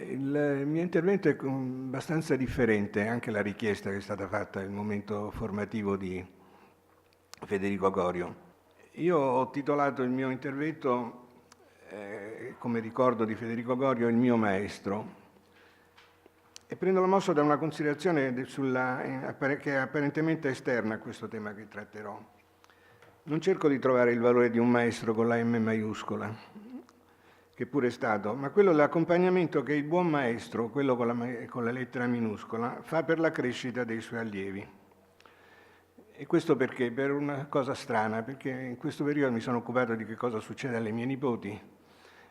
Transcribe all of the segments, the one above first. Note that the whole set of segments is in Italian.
Il mio intervento è abbastanza differente, anche la richiesta che è stata fatta nel momento formativo di Federico Gorio. Io ho titolato il mio intervento, come ricordo di Federico Gorio, il mio maestro, e prendo la mossa da una considerazione che è apparentemente esterna a questo tema che tratterò. Non cerco di trovare il valore di un maestro con la M maiuscola, che pure è stato, ma quello dell'accompagnamento che il buon maestro, quello con la lettera minuscola, fa per la crescita dei suoi allievi. E questo perché? Per una cosa strana, perché in questo periodo mi sono occupato di che cosa succede alle mie nipoti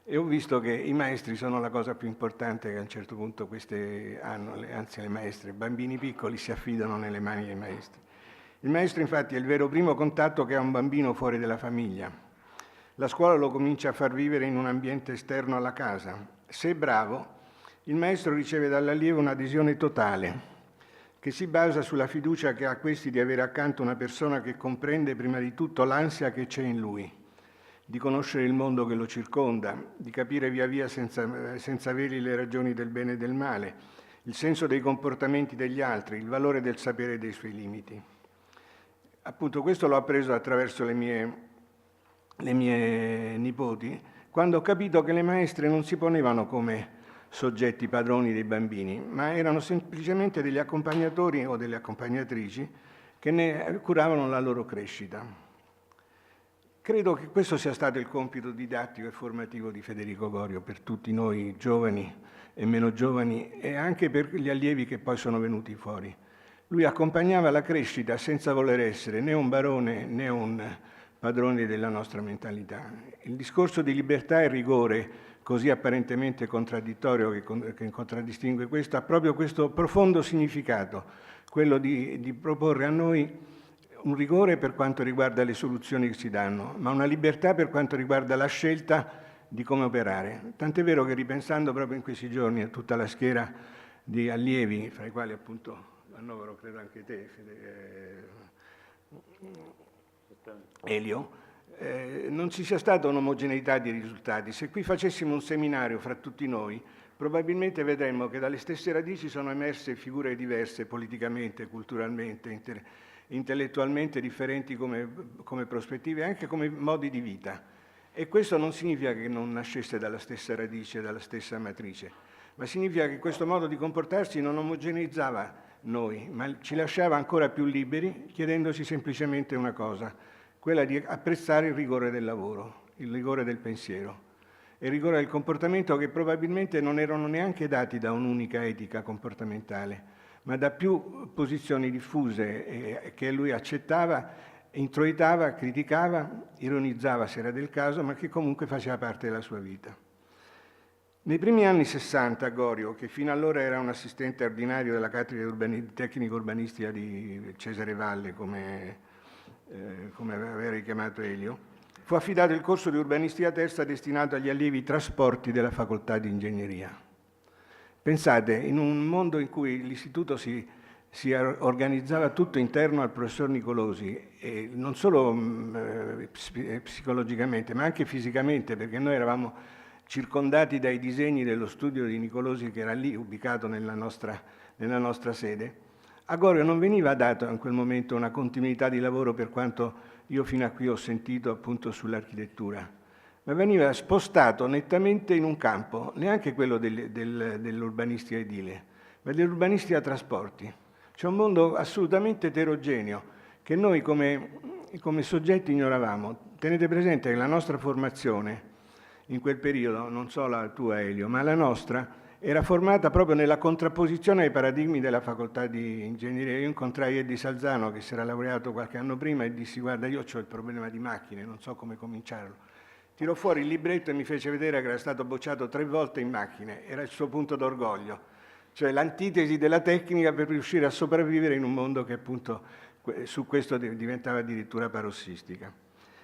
e ho visto che i maestri sono la cosa più importante che a un certo punto queste hanno, anzi le maestre. Bambini piccoli si affidano nelle mani dei maestri. Il maestro infatti è il vero primo contatto che ha un bambino fuori dalla famiglia. La scuola lo comincia a far vivere in un ambiente esterno alla casa. Se è bravo, il maestro riceve dall'allievo un'adesione totale, che si basa sulla fiducia che ha questi di avere accanto una persona che comprende prima di tutto l'ansia che c'è in lui, di conoscere il mondo che lo circonda, di capire via via senza veli le ragioni del bene e del male, il senso dei comportamenti degli altri, il valore del sapere dei suoi limiti. Appunto questo l'ho appreso attraverso le mie nipoti, quando ho capito che le maestre non si ponevano come soggetti padroni dei bambini, ma erano semplicemente degli accompagnatori o delle accompagnatrici che ne curavano la loro crescita. Credo che questo sia stato il compito didattico e formativo di Federico Gorio per tutti noi giovani e meno giovani e anche per gli allievi che poi sono venuti fuori. Lui accompagnava la crescita senza voler essere né un barone né un padrone della nostra mentalità. Il discorso di libertà e rigore, così apparentemente contraddittorio che contraddistingue questo, ha proprio questo profondo significato, quello di proporre a noi un rigore per quanto riguarda le soluzioni che si danno, ma una libertà per quanto riguarda la scelta di come operare. Tant'è vero che ripensando proprio in questi giorni a tutta la schiera di allievi, fra i quali appunto annovero credo anche te, Elio, non ci sia stata un'omogeneità di risultati. Se qui facessimo un seminario fra tutti noi, probabilmente vedremmo che dalle stesse radici sono emerse figure diverse politicamente, culturalmente, intellettualmente differenti come prospettive, anche come modi di vita. E questo non significa che non nascesse dalla stessa radice, dalla stessa matrice, ma significa che questo modo di comportarsi non omogeneizzava noi, ma ci lasciava ancora più liberi, chiedendoci semplicemente una cosa, quella di apprezzare il rigore del lavoro, il rigore del pensiero e il rigore del comportamento che probabilmente non erano neanche dati da un'unica etica comportamentale, ma da più posizioni diffuse che lui accettava, introitava, criticava, ironizzava se era del caso, ma che comunque faceva parte della sua vita. Nei primi anni 60 Gorio, che fino allora era un assistente ordinario della cattedra di tecnica urbanistica di Cesare Valle, come aveva richiamato Elio, fu affidato il corso di urbanistica terza destinato agli allievi trasporti della facoltà di ingegneria. Pensate, in un mondo in cui l'istituto si organizzava tutto interno al professor Nicolosi, e non solo psicologicamente, ma anche fisicamente, perché noi eravamo circondati dai disegni dello studio di Nicolosi che era lì ubicato nella nostra sede, a Gorio non veniva dato in quel momento una continuità di lavoro per quanto io fino a qui ho sentito appunto sull'architettura, ma veniva spostato nettamente in un campo, neanche quello dell'urbanistica edile, ma dell'urbanistica trasporti. C'è un mondo assolutamente eterogeneo che noi come soggetti ignoravamo. Tenete presente che la nostra formazione in quel periodo, non solo la tua Elio, ma la nostra, era formata proprio nella contrapposizione ai paradigmi della facoltà di ingegneria. Io incontrai Eddie Salzano che si era laureato qualche anno prima e dissi guarda io ho il problema di macchine, non so come cominciarlo. Tirò fuori il libretto e mi fece vedere che era stato bocciato 3 volte in macchine, era il suo punto d'orgoglio, cioè l'antitesi della tecnica per riuscire a sopravvivere in un mondo che appunto su questo diventava addirittura parossistica.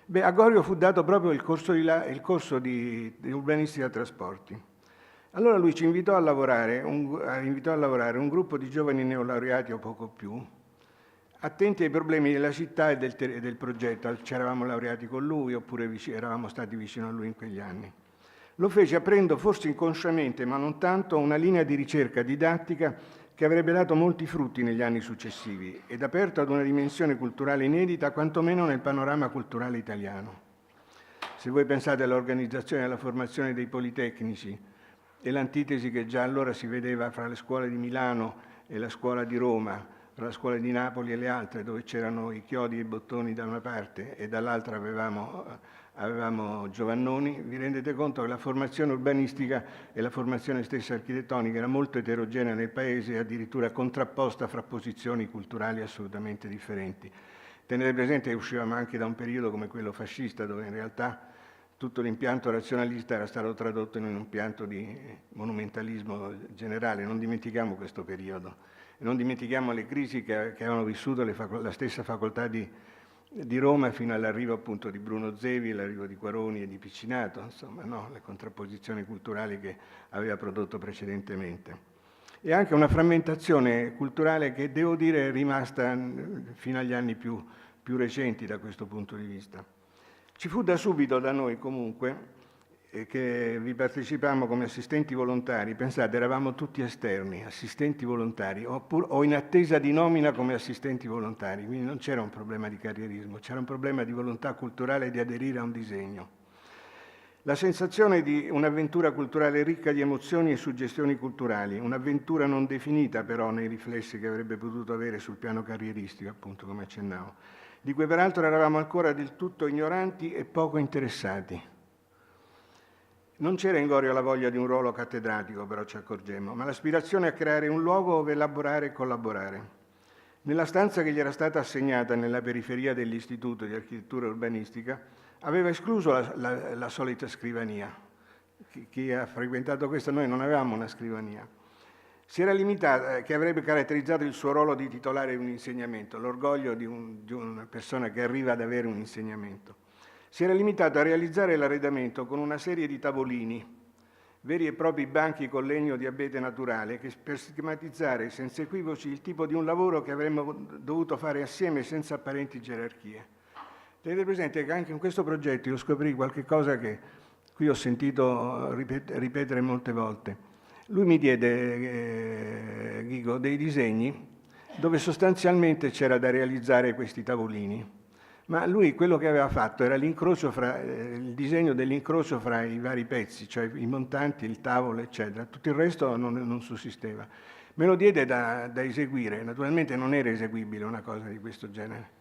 Beh, a Gorio fu dato proprio il corso di urbanistica trasporti. Allora lui ci invitò a lavorare un gruppo di giovani neolaureati o poco più, attenti ai problemi della città e del progetto. Ci eravamo laureati con lui oppure eravamo stati vicino a lui in quegli anni. Lo fece aprendo, forse inconsciamente, ma non tanto, una linea di ricerca didattica che avrebbe dato molti frutti negli anni successivi ed aperto ad una dimensione culturale inedita, quantomeno nel panorama culturale italiano. Se voi pensate all'organizzazione e alla formazione dei politecnici e l'antitesi che già allora si vedeva fra le scuole di Milano e la scuola di Roma, fra la scuola di Napoli e le altre, dove c'erano i chiodi e i bottoni da una parte e dall'altra avevamo Giovannoni, vi rendete conto che la formazione urbanistica e la formazione stessa architettonica era molto eterogenea nel paese e addirittura contrapposta fra posizioni culturali assolutamente differenti. Tenete presente che uscivamo anche da un periodo come quello fascista, dove in realtà tutto l'impianto razionalista era stato tradotto in un impianto di monumentalismo generale. Non dimentichiamo questo periodo e non dimentichiamo le crisi che avevano vissuto la stessa facoltà di Roma fino all'arrivo appunto di Bruno Zevi, l'arrivo di Quaroni e di Piccinato, insomma, no? Le contrapposizioni culturali che aveva prodotto precedentemente. E anche una frammentazione culturale che, devo dire, è rimasta fino agli anni più recenti da questo punto di vista. Ci fu da subito da noi comunque, che vi partecipammo come assistenti volontari, pensate, eravamo tutti esterni, assistenti volontari, o in attesa di nomina come assistenti volontari, quindi non c'era un problema di carrierismo, c'era un problema di volontà culturale di aderire a un disegno. La sensazione di un'avventura culturale ricca di emozioni e suggestioni culturali, un'avventura non definita però nei riflessi che avrebbe potuto avere sul piano carrieristico, appunto come accennavo, di cui peraltro eravamo ancora del tutto ignoranti e poco interessati. Non c'era in Gorio la voglia di un ruolo cattedratico, però ci accorgemmo, ma l'aspirazione a creare un luogo dove elaborare e collaborare. Nella stanza che gli era stata assegnata nella periferia dell'Istituto di Architettura Urbanistica, aveva escluso la solita scrivania. Chi ha frequentato questa, noi non avevamo una scrivania. Si era limitata, che avrebbe caratterizzato il suo ruolo di titolare di un insegnamento, l'orgoglio di una persona che arriva ad avere un insegnamento. Si era limitato a realizzare l'arredamento con una serie di tavolini, veri e propri banchi con legno di abete naturale, che per schematizzare senza equivoci il tipo di un lavoro che avremmo dovuto fare assieme senza apparenti gerarchie. Tenete presente che anche in questo progetto io scoprì qualche cosa che qui ho sentito ripetere molte volte. Lui mi diede, Ghigo, dei disegni dove sostanzialmente c'era da realizzare questi tavolini, ma lui quello che aveva fatto era il disegno dell'incrocio fra i vari pezzi, cioè i montanti, il tavolo, eccetera. Tutto il resto non sussisteva. Me lo diede da eseguire, naturalmente non era eseguibile una cosa di questo genere.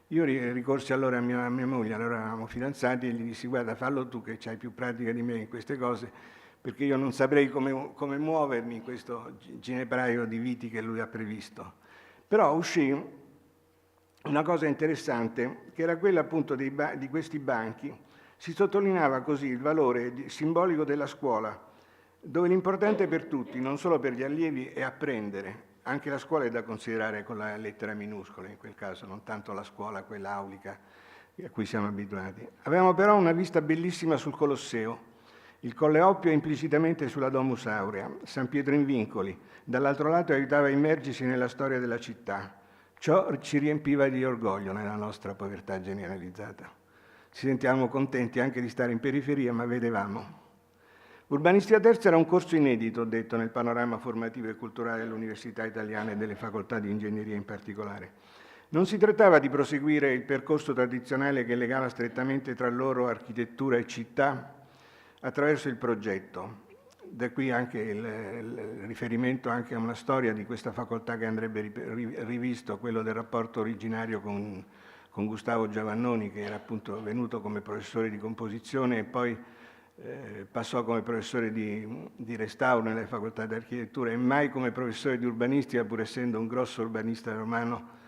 Io ricorsi allora a mia moglie, allora eravamo fidanzati, e gli dissi: guarda, fallo tu che hai più pratica di me in queste cose, perché io non saprei come muovermi in questo ginepraio di viti che lui ha previsto. Però uscì una cosa interessante, che era quella appunto di questi banchi. Si sottolineava così il valore simbolico della scuola, dove l'importante per tutti, non solo per gli allievi, è apprendere. Anche la scuola è da considerare con la lettera minuscola in quel caso, non tanto la scuola, quella aulica a cui siamo abituati. Avevamo però una vista bellissima sul Colosseo, il Colle Oppio implicitamente sulla Domus Aurea, San Pietro in Vincoli, dall'altro lato aiutava a immergersi nella storia della città. Ciò ci riempiva di orgoglio nella nostra povertà generalizzata. Ci sentivamo contenti anche di stare in periferia, ma vedevamo. Urbanistica Terza era un corso inedito, ho detto, nel panorama formativo e culturale delle università italiane e delle facoltà di ingegneria in particolare. Non si trattava di proseguire il percorso tradizionale che legava strettamente tra loro architettura e città attraverso il progetto. Da qui anche il riferimento anche a una storia di questa facoltà che andrebbe rivisto, quello del rapporto originario con Gustavo Giovannoni, che era appunto venuto come professore di composizione e poi passò come professore di restauro nelle facoltà di architettura e mai come professore di urbanistica, pur essendo un grosso urbanista romano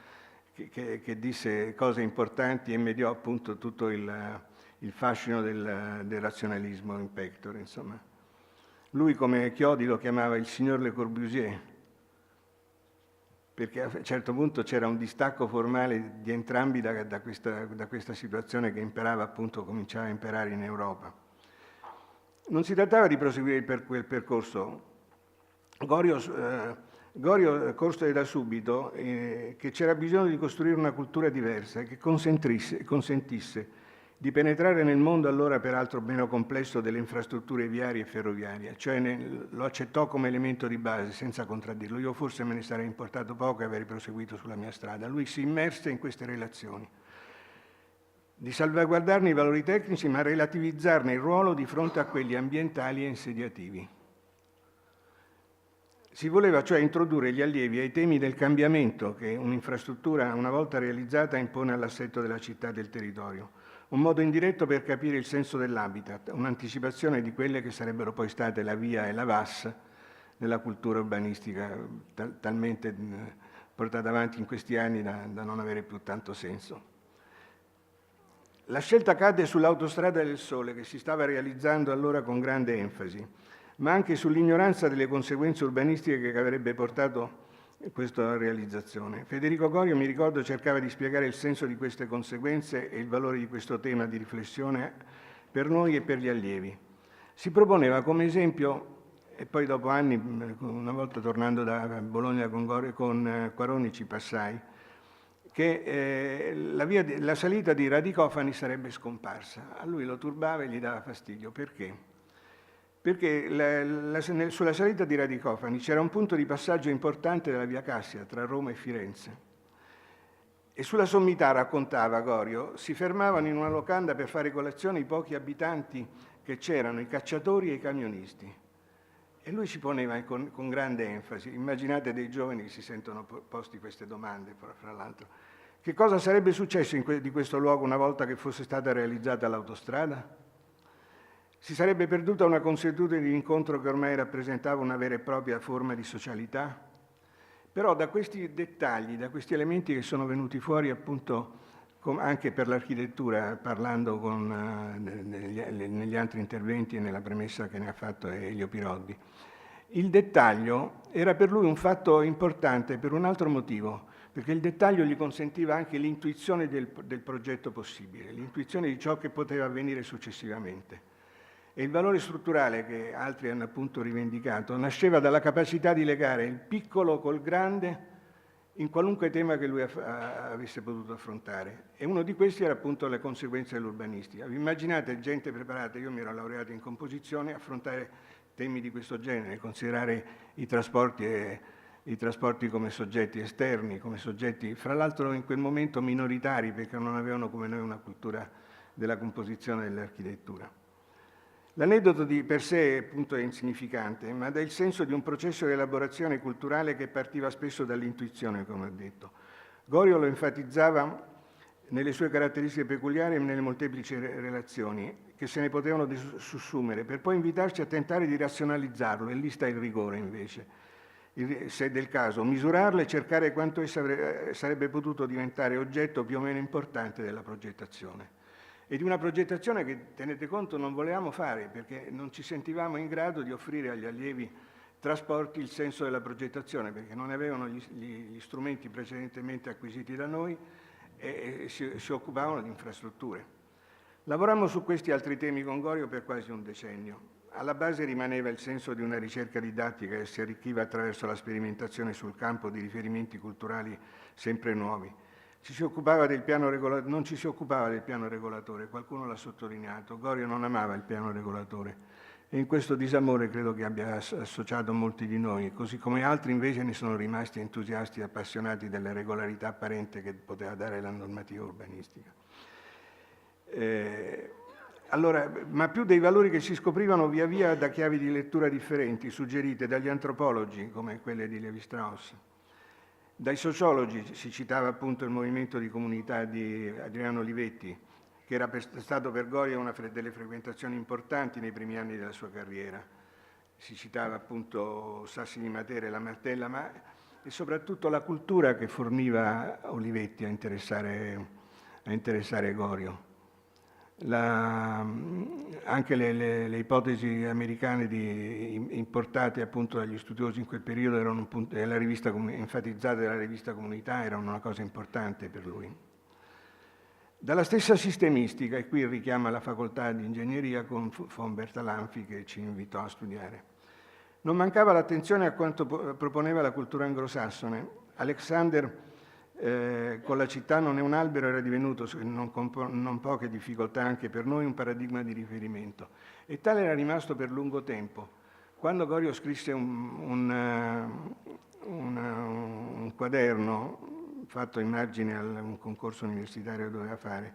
che disse cose importanti e mediò appunto tutto il fascino del razionalismo in pectore, insomma. Lui, come Chiodi, lo chiamava il signor Le Corbusier, perché a un certo punto c'era un distacco formale di entrambi da questa situazione che cominciava a imperare in Europa. Non si trattava di proseguire quel percorso. Gorio corse da subito che c'era bisogno di costruire una cultura diversa che consentisse di penetrare nel mondo allora peraltro meno complesso delle infrastrutture viarie e ferroviarie, cioè lo accettò come elemento di base, senza contraddirlo. Io forse me ne sarei importato poco e avrei proseguito sulla mia strada. Lui si immerse in queste relazioni, di salvaguardarne i valori tecnici, ma relativizzarne il ruolo di fronte a quelli ambientali e insediativi. Si voleva cioè introdurre gli allievi ai temi del cambiamento che un'infrastruttura, una volta realizzata, impone all'assetto della città e del territorio. Un modo indiretto per capire il senso dell'habitat, un'anticipazione di quelle che sarebbero poi state la VIA e la VAS nella cultura urbanistica, talmente portata avanti in questi anni da non avere più tanto senso. La scelta cadde sull'autostrada del Sole, che si stava realizzando allora con grande enfasi, ma anche sull'ignoranza delle conseguenze urbanistiche che avrebbe portato questa realizzazione. Federico Gorio, mi ricordo, cercava di spiegare il senso di queste conseguenze e il valore di questo tema di riflessione per noi e per gli allievi. Si proponeva come esempio, e poi dopo anni, una volta tornando da Bologna con Quaroni ci passai, che la salita di Radicofani sarebbe scomparsa. A lui lo turbava e gli dava fastidio. Perché? Perché sulla salita di Radicofani c'era un punto di passaggio importante della via Cassia tra Roma e Firenze. E sulla sommità, raccontava Gorio, si fermavano in una locanda per fare colazione i pochi abitanti che c'erano, i cacciatori e i camionisti. E lui ci poneva con grande enfasi. Immaginate dei giovani che si sentono posti queste domande, fra l'altro. Che cosa sarebbe successo di questo luogo una volta che fosse stata realizzata l'autostrada? Si sarebbe perduta una consuetudine di incontro che ormai rappresentava una vera e propria forma di socialità? Però da questi dettagli, da questi elementi che sono venuti fuori appunto anche per l'architettura, parlando negli altri interventi e nella premessa che ne ha fatto Elio Piroldi, il dettaglio era per lui un fatto importante per un altro motivo, perché il dettaglio gli consentiva anche l'intuizione del progetto possibile, l'intuizione di ciò che poteva avvenire successivamente. E il valore strutturale che altri hanno appunto rivendicato nasceva dalla capacità di legare il piccolo col grande in qualunque tema che lui avesse potuto affrontare. E uno di questi era appunto le conseguenze dell'urbanistica. Vi immaginate gente preparata, io mi ero laureato in composizione, affrontare temi di questo genere, considerare i trasporti come soggetti esterni, come soggetti, fra l'altro in quel momento minoritari, perché non avevano come noi una cultura della composizione e dell'architettura. L'aneddoto di per sé appunto è insignificante, ma dà il senso di un processo di elaborazione culturale che partiva spesso dall'intuizione, come ho detto. Gorio lo enfatizzava nelle sue caratteristiche peculiari e nelle molteplici relazioni che se ne potevano sussumere, per poi invitarci a tentare di razionalizzarlo, e lì sta il rigore invece, se è del caso, misurarlo e cercare quanto essa sarebbe potuto diventare oggetto più o meno importante della progettazione. E di una progettazione che, tenete conto, non volevamo fare perché non ci sentivamo in grado di offrire agli allievi trasporti il senso della progettazione, perché non avevano gli strumenti precedentemente acquisiti da noi e si occupavano di infrastrutture. Lavorammo su questi altri temi con Gorio per quasi un decennio. Alla base rimaneva il senso di una ricerca didattica che si arricchiva attraverso la sperimentazione sul campo di riferimenti culturali sempre nuovi. Non ci si occupava del piano regolatore, qualcuno l'ha sottolineato. Gorio non amava il piano regolatore e in questo disamore credo che abbia associato molti di noi, così come altri invece ne sono rimasti entusiasti e appassionati della regolarità apparente che poteva dare la normativa urbanistica. Ma più dei valori che si scoprivano via via da chiavi di lettura differenti, suggerite dagli antropologi come quelle di Levi-Strauss. Dai sociologi si citava appunto il movimento di comunità di Adriano Olivetti, che era stato per Gorio una delle frequentazioni importanti nei primi anni della sua carriera. Si citava appunto Sassi di Matera e La Martella, e soprattutto la cultura che forniva Olivetti a interessare Gorio. Anche le ipotesi americane importate appunto dagli studiosi in quel periodo erano enfatizzate dalla rivista Comunità, erano una cosa importante per lui. Dalla stessa sistemistica, e qui richiama la facoltà di ingegneria con von Bertalanffy che ci invitò a studiare. Non mancava l'attenzione a quanto proponeva la cultura anglosassone. Alexander con la città non è un albero era divenuto, con non poche difficoltà anche per noi, un paradigma di riferimento. E tale era rimasto per lungo tempo. Quando Gorio scrisse un quaderno fatto in margine a un concorso universitario che doveva fare,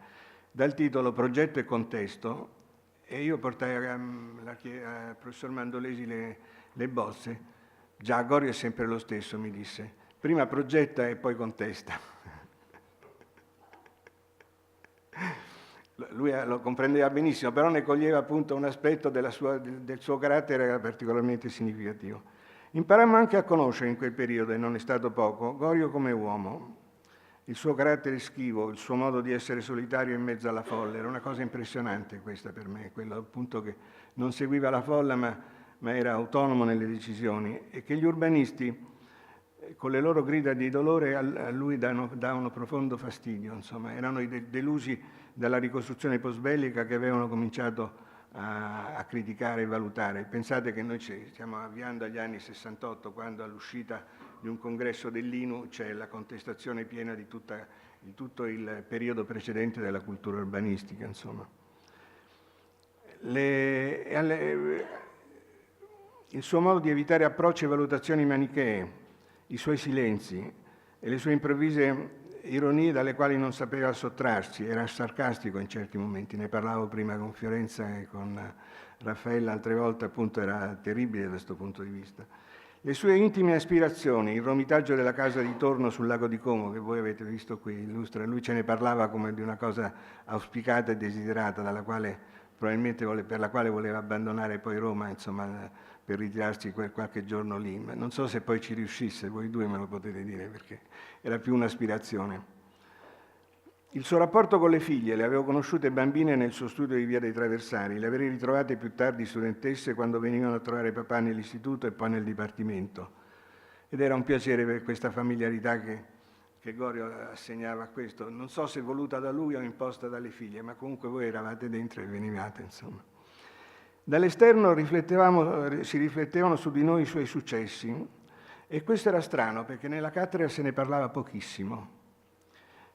dal titolo Progetto e contesto, e io portai al professor Mandolesi le bozze. Già, Gorio è sempre lo stesso, mi disse. Prima progetta e poi contesta. Lui lo comprendeva benissimo, però ne coglieva appunto un aspetto del suo carattere che era particolarmente significativo. Imparammo anche a conoscere in quel periodo, e non è stato poco, Gorio come uomo. Il suo carattere schivo, il suo modo di essere solitario in mezzo alla folla, era una cosa impressionante questa per me, quello appunto che non seguiva la folla ma era autonomo nelle decisioni, e che gli urbanisti con le loro grida di dolore a lui davano profondo fastidio, insomma, erano i delusi dalla ricostruzione post-bellica che avevano cominciato a criticare e valutare. Pensate che noi ci stiamo avviando agli anni 68, quando all'uscita di un congresso dell'INU c'è la contestazione piena di tutto il periodo precedente della cultura urbanistica, insomma. Il suo modo di evitare approcci e valutazioni manichee, i suoi silenzi e le sue improvvise ironie dalle quali non sapeva sottrarsi, era sarcastico in certi momenti, ne parlavo prima con Fiorenza e con Raffaella, altre volte appunto era terribile da questo punto di vista. Le sue intime aspirazioni, il romitaggio della casa di Torno sul lago di Como, che voi avete visto qui, illustra, lui ce ne parlava come di una cosa auspicata e desiderata, per la quale voleva abbandonare poi Roma, insomma, per ritirarsi qualche giorno lì. Ma non so se poi ci riuscisse, voi due me lo potete dire, perché era più un'aspirazione. Il suo rapporto con le figlie, le avevo conosciute bambine nel suo studio di Via dei Traversari, le avrei ritrovate più tardi studentesse quando venivano a trovare papà nell'istituto e poi nel dipartimento. Ed era un piacere per questa familiarità che Gorio assegnava a questo. Non so se voluta da lui o imposta dalle figlie, ma comunque voi eravate dentro e venivate, insomma. Dall'esterno si riflettevano su di noi i suoi successi, e questo era strano perché nella cattedra se ne parlava pochissimo.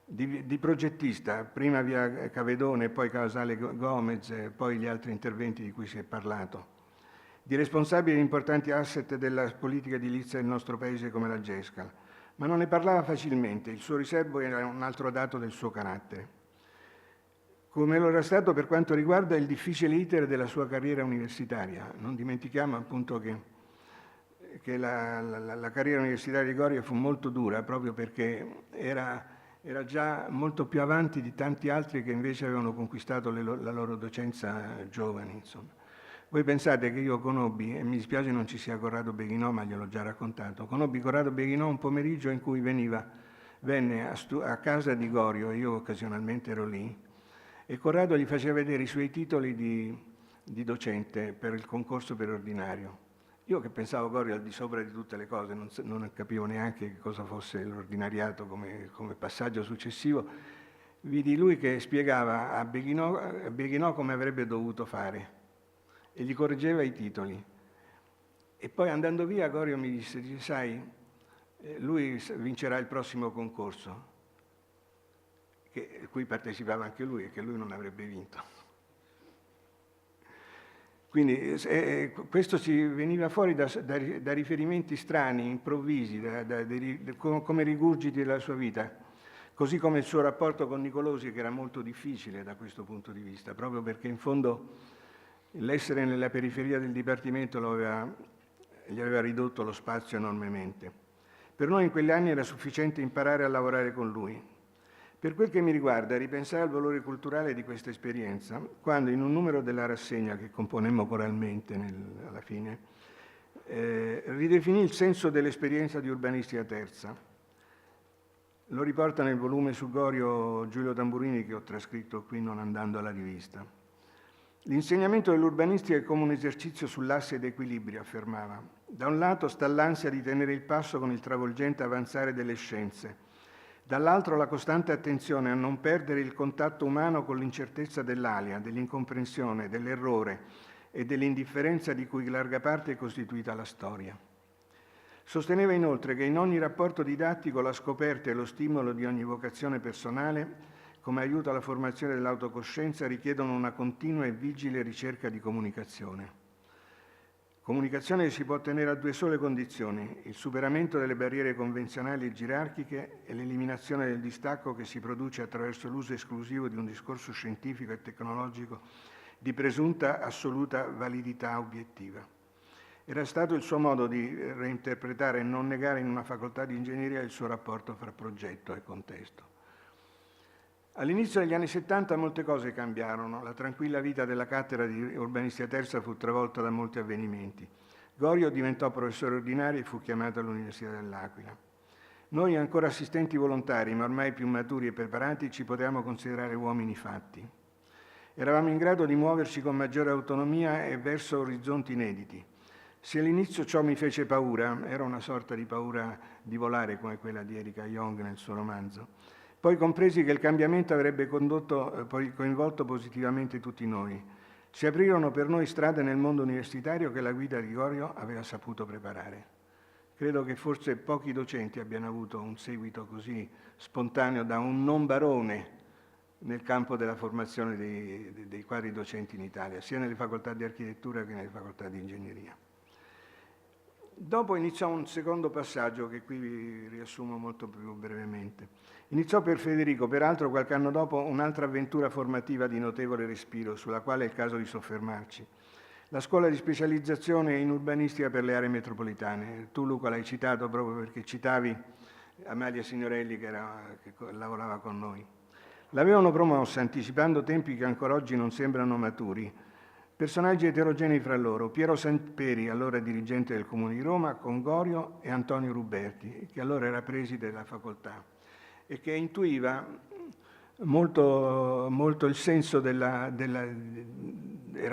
Di progettista, prima via Cavedone, poi Casale Gomez, poi gli altri interventi di cui si è parlato. Di responsabile di importanti asset della politica edilizia del nostro paese come la Gescal, ma non ne parlava facilmente, il suo riservo era un altro dato del suo carattere. Come lo era stato per quanto riguarda il difficile iter della sua carriera universitaria. Non dimentichiamo appunto che la carriera universitaria di Gorio fu molto dura proprio perché era già molto più avanti di tanti altri che invece avevano conquistato la loro docenza giovani, insomma. Voi pensate che io conobbi, e mi dispiace non ci sia Corrado Beghinò, ma gliel'ho già raccontato, conobbi Corrado Beghinò un pomeriggio in cui venne a casa di Gorio, e io occasionalmente ero lì, e Corrado gli faceva vedere i suoi titoli di docente per il concorso per ordinario. Io che pensavo Gorio al di sopra di tutte le cose, non capivo neanche che cosa fosse l'ordinariato come passaggio successivo, vidi lui che spiegava a Beghinò come avrebbe dovuto fare e gli correggeva i titoli. E poi andando via Gorio mi disse, sai, lui vincerà il prossimo concorso, a cui partecipava anche lui e che lui non avrebbe vinto. Quindi questo ci veniva fuori da riferimenti strani, improvvisi, come rigurgiti della sua vita, così come il suo rapporto con Nicolosi, che era molto difficile da questo punto di vista, proprio perché in fondo l'essere nella periferia del Dipartimento gli aveva ridotto lo spazio enormemente. Per noi in quegli anni era sufficiente imparare a lavorare con lui. Per quel che mi riguarda, ripensai al valore culturale di questa esperienza quando in un numero della rassegna che componemmo coralmente alla fine, ridefinì il senso dell'esperienza di urbanistica terza. Lo riporta nel volume su Gorio Giulio Tamburini che ho trascritto qui non andando alla rivista. L'insegnamento dell'urbanistica è come un esercizio sull'asse d'equilibrio, affermava. Da un lato sta l'ansia di tenere il passo con il travolgente avanzare delle scienze, dall'altro la costante attenzione a non perdere il contatto umano con l'incertezza dell'alia, dell'incomprensione, dell'errore e dell'indifferenza di cui in larga parte è costituita la storia. Sosteneva inoltre che in ogni rapporto didattico la scoperta e lo stimolo di ogni vocazione personale, come aiuto alla formazione dell'autocoscienza, richiedono una continua e vigile ricerca di comunicazione. Comunicazione che si può ottenere a due sole condizioni: il superamento delle barriere convenzionali e gerarchiche e l'eliminazione del distacco che si produce attraverso l'uso esclusivo di un discorso scientifico e tecnologico di presunta assoluta validità obiettiva. Era stato il suo modo di reinterpretare e non negare in una facoltà di ingegneria il suo rapporto fra progetto e contesto. All'inizio degli anni 70 molte cose cambiarono. La tranquilla vita della cattedra di urbanistica terza fu travolta da molti avvenimenti. Gorio diventò professore ordinario e fu chiamato all'Università dell'Aquila. Noi, ancora assistenti volontari, ma ormai più maturi e preparati, ci potevamo considerare uomini fatti. Eravamo in grado di muoverci con maggiore autonomia e verso orizzonti inediti. Se all'inizio ciò mi fece paura, era una sorta di paura di volare come quella di Erika Jong nel suo romanzo, poi compresi che il cambiamento avrebbe coinvolto positivamente tutti noi. Si aprirono per noi strade nel mondo universitario che la guida di Gorio aveva saputo preparare. Credo che forse pochi docenti abbiano avuto un seguito così spontaneo da un non barone nel campo della formazione dei quadri docenti in Italia, sia nelle facoltà di architettura che nelle facoltà di ingegneria. Dopo iniziò un secondo passaggio che qui vi riassumo molto più brevemente. Iniziò per Federico, peraltro qualche anno dopo, un'altra avventura formativa di notevole respiro, sulla quale è il caso di soffermarci. La scuola di specializzazione in urbanistica per le aree metropolitane. Tu, Luca, l'hai citato proprio perché citavi Amalia Signorelli che lavorava con noi. L'avevano promossa anticipando tempi che ancora oggi non sembrano maturi. Personaggi eterogenei fra loro: Piero Samperi, allora dirigente del Comune di Roma, con Gorio, e Antonio Ruberti, che allora era preside della facoltà e che intuiva molto il senso era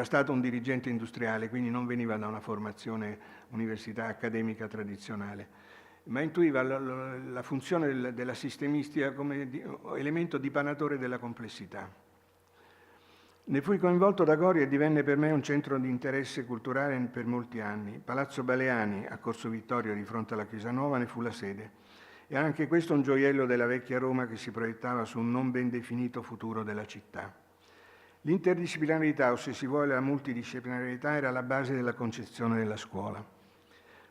stato un dirigente industriale, quindi non veniva da una formazione università accademica tradizionale, ma intuiva la funzione della sistemistica come elemento dipanatore della complessità. Ne fui coinvolto da Gorio e divenne per me un centro di interesse culturale per molti anni. Palazzo Baleani, a Corso Vittorio di fronte alla Chiesa Nuova, ne fu la sede. E anche questo un gioiello della vecchia Roma che si proiettava su un non ben definito futuro della città. L'interdisciplinarità, o se si vuole la multidisciplinarietà, era la base della concezione della scuola.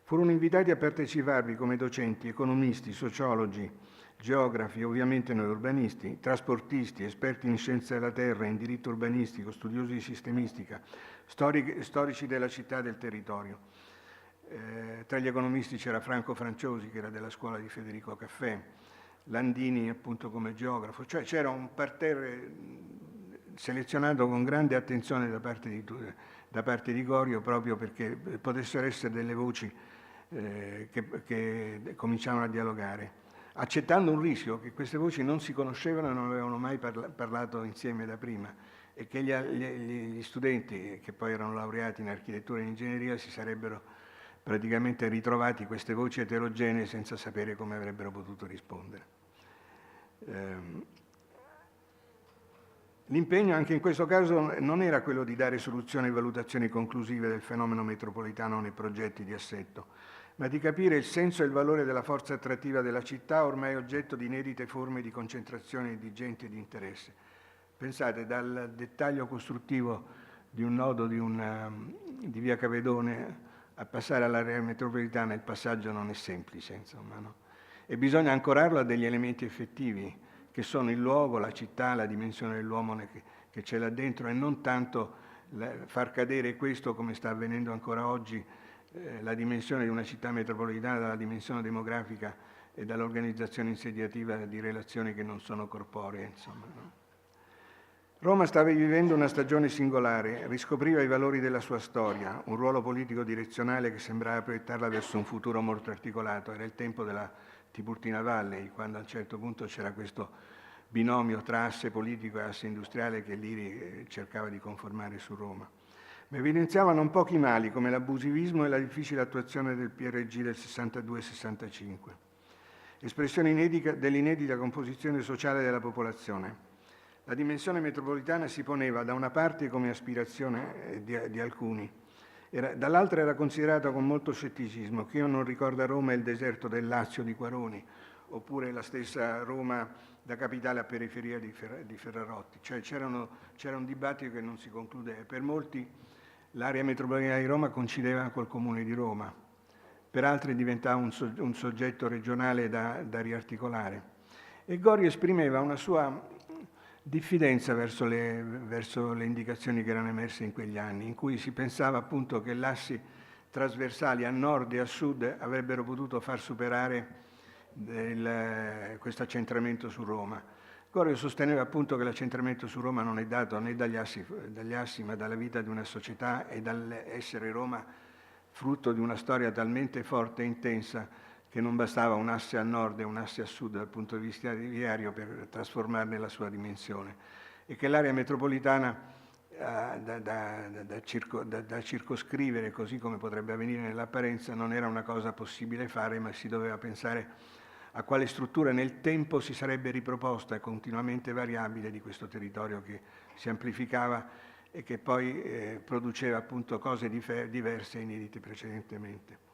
Furono invitati a parteciparvi come docenti, economisti, sociologi, geografi, ovviamente noi urbanisti, trasportisti, esperti in scienze della terra, in diritto urbanistico, studiosi di sistemistica, storici della città e del territorio. Tra gli economisti c'era Franco Franciosi, che era della scuola di Federico Caffè, Landini appunto come geografo, cioè c'era un parterre selezionato con grande attenzione da parte di Gorio, proprio perché potessero essere delle voci che cominciavano a dialogare, accettando un rischio che queste voci non si conoscevano e non avevano mai parlato insieme da prima, e che gli studenti, che poi erano laureati in architettura e in ingegneria, si sarebbero praticamente ritrovati queste voci eterogenee senza sapere come avrebbero potuto rispondere. L'impegno anche in questo caso non era quello di dare soluzioni e valutazioni conclusive del fenomeno metropolitano nei progetti di assetto, ma di capire il senso e il valore della forza attrattiva della città, ormai oggetto di inedite forme di concentrazione di gente e di interesse. Pensate, dal dettaglio costruttivo di un nodo di via Cavedone a passare all'area metropolitana, il passaggio non è semplice, insomma, no? E bisogna ancorarlo a degli elementi effettivi, che sono il luogo, la città, la dimensione dell'uomo che c'è là dentro, e non tanto far cadere questo, come sta avvenendo ancora oggi, la dimensione di una città metropolitana dalla dimensione demografica e dall'organizzazione insediativa di relazioni che non sono corporee, insomma, no? Roma stava vivendo una stagione singolare, riscopriva i valori della sua storia, un ruolo politico direzionale che sembrava proiettarla verso un futuro molto articolato. Era il tempo della Tiburtina Valley, quando a un certo punto c'era questo binomio tra asse politico e asse industriale che l'IRI cercava di conformare su Roma. Ma evidenziava non pochi mali, come l'abusivismo e la difficile attuazione del PRG del 62-65, espressione dell'inedita composizione sociale della popolazione. La dimensione metropolitana si poneva da una parte come aspirazione di alcuni Dall'altra era considerata con molto scetticismo. Chi non ricorda Roma e il deserto del Lazio di Quaroni, oppure la stessa Roma da capitale a periferia di Ferrarotti. Cioè c'era un dibattito che non si concludeva. Per molti l'area metropolitana di Roma coincideva col comune di Roma, per altri diventava un soggetto regionale da riarticolare. E Gorio esprimeva una sua diffidenza verso le indicazioni che erano emerse in quegli anni, in cui si pensava appunto che assi trasversali a nord e a sud avrebbero potuto far superare questo accentramento su Roma. Gorio sosteneva appunto che l'accentramento su Roma non è dato né dagli assi ma dalla vita di una società e dall'essere Roma frutto di una storia talmente forte e intensa che non bastava un asse a nord e un asse a sud dal punto di vista viario per trasformarne la sua dimensione, e che l'area metropolitana da circoscrivere, così come potrebbe avvenire nell'apparenza, non era una cosa possibile fare, ma si doveva pensare a quale struttura nel tempo si sarebbe riproposta e continuamente variabile di questo territorio che si amplificava e che poi produceva appunto cose diverse e inedite precedentemente.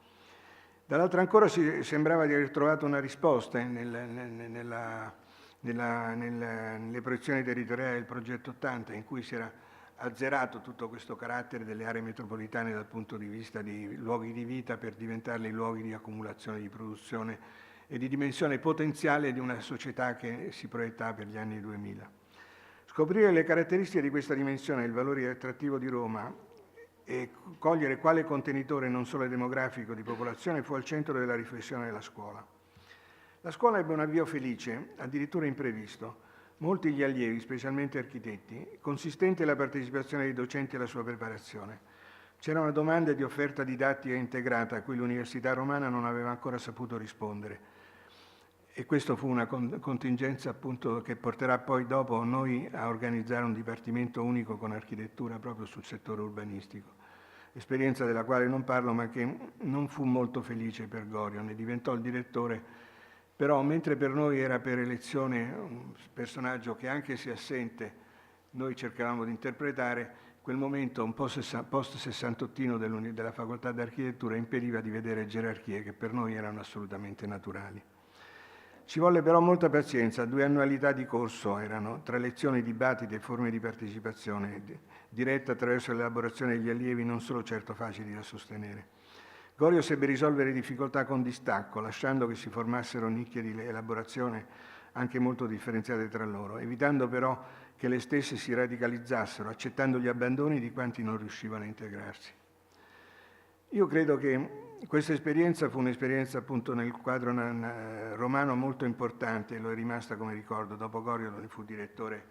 Dall'altra ancora sembrava di aver trovato una risposta nelle proiezioni territoriali del progetto 80, in cui si era azzerato tutto questo carattere delle aree metropolitane dal punto di vista di luoghi di vita per diventarli luoghi di accumulazione, di produzione e di dimensione potenziale di una società che si proiettava per gli anni 2000. Scoprire le caratteristiche di questa dimensione e il valore attrattivo di Roma e cogliere quale contenitore non solo demografico di popolazione fu al centro della riflessione della scuola. La scuola ebbe un avvio felice, addirittura imprevisto. Molti gli allievi, specialmente architetti, consistente la partecipazione dei docenti alla sua preparazione. C'era una domanda di offerta didattica integrata a cui l'Università Romana non aveva ancora saputo rispondere. E questa fu una contingenza appunto che porterà poi dopo noi a organizzare un dipartimento unico con architettura proprio sul settore urbanistico. Esperienza della quale non parlo, ma che non fu molto felice per Gorio, ne diventò il direttore, però mentre per noi era per elezione un personaggio che anche se assente noi cercavamo di interpretare, quel momento un po' post-sessantottino della facoltà d'architettura impediva di vedere gerarchie che per noi erano assolutamente naturali. Ci volle però molta pazienza, 2 annualità di corso erano, tra lezioni, dibattiti e forme di partecipazione, diretta attraverso l'elaborazione degli allievi non solo certo facili da sostenere. Gorio seppe risolvere difficoltà con distacco, lasciando che si formassero nicchie di elaborazione anche molto differenziate tra loro, evitando però che le stesse si radicalizzassero, accettando gli abbandoni di quanti non riuscivano a integrarsi. Io credo che questa esperienza fu un'esperienza appunto nel quadro romano molto importante, lo è rimasta come ricordo. Dopo Gorio ne fu direttore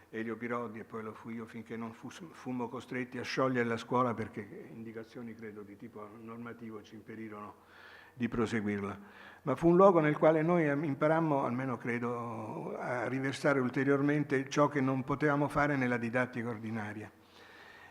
Elio Piroldi e poi lo fui io finché non fummo costretti a sciogliere la scuola perché indicazioni credo di tipo normativo ci impedirono di proseguirla. Ma fu un luogo nel quale noi imparammo, almeno credo, a riversare ulteriormente ciò che non potevamo fare nella didattica ordinaria.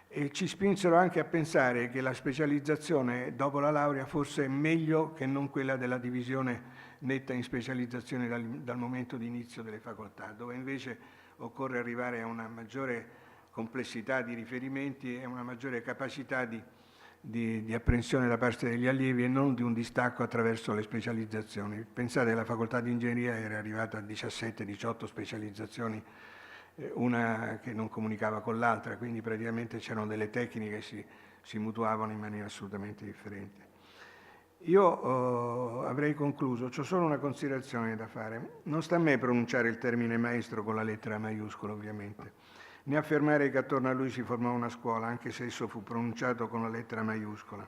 E ci spinsero anche a pensare che la specializzazione dopo la laurea fosse meglio che non quella della divisione netta in specializzazione dal momento di inizio delle facoltà, dove invece occorre arrivare a una maggiore complessità di riferimenti e una maggiore capacità di apprensione da parte degli allievi e non di un distacco attraverso le specializzazioni. Pensate, la facoltà di ingegneria era arrivata a 17-18 specializzazioni, una che non comunicava con l'altra, quindi praticamente c'erano delle tecniche che si mutuavano in maniera assolutamente differente. Io avrei concluso, c'ho solo una considerazione da fare. Non sta a me pronunciare il termine maestro con la lettera maiuscola, ovviamente, né affermare che attorno a lui si formò una scuola, anche se esso fu pronunciato con la lettera maiuscola.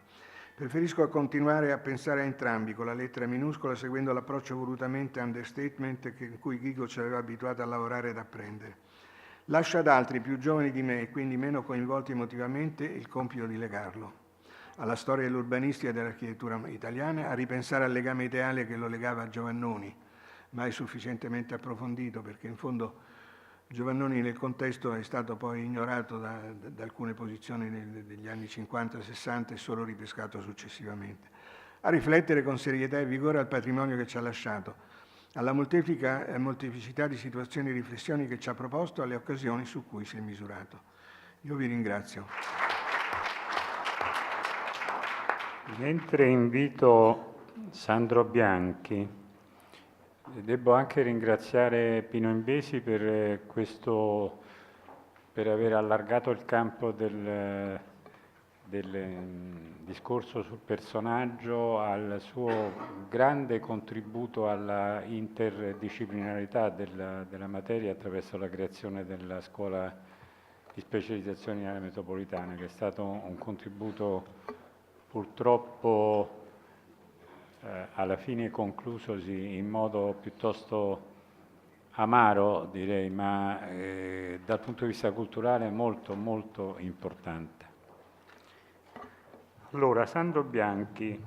Preferisco continuare a pensare a entrambi con la lettera minuscola, seguendo l'approccio volutamente understatement in cui Ghigo ci aveva abituato a lavorare ed apprendere. Lascio ad altri più giovani di me e quindi meno coinvolti emotivamente il compito di legarlo alla storia dell'urbanistica e dell'architettura italiana, a ripensare al legame ideale che lo legava a Giovannoni, mai sufficientemente approfondito perché in fondo Giovannoni nel contesto è stato poi ignorato da alcune posizioni degli anni 50-60 e solo ripescato successivamente. A riflettere con serietà e vigore al patrimonio che ci ha lasciato, alla molteplicità di situazioni e riflessioni che ci ha proposto, alle occasioni su cui si è misurato. Io vi ringrazio. Mentre invito Sandro Bianchi, devo anche ringraziare Pino Imbesi per per aver allargato il campo del discorso sul personaggio, al suo grande contributo alla interdisciplinarità della materia attraverso la creazione della scuola di specializzazione in area metropolitana, che è stato un contributo purtroppo alla fine conclusosi in modo piuttosto amaro, direi, ma dal punto di vista culturale molto molto importante. Allora, Alessandro Bianchi,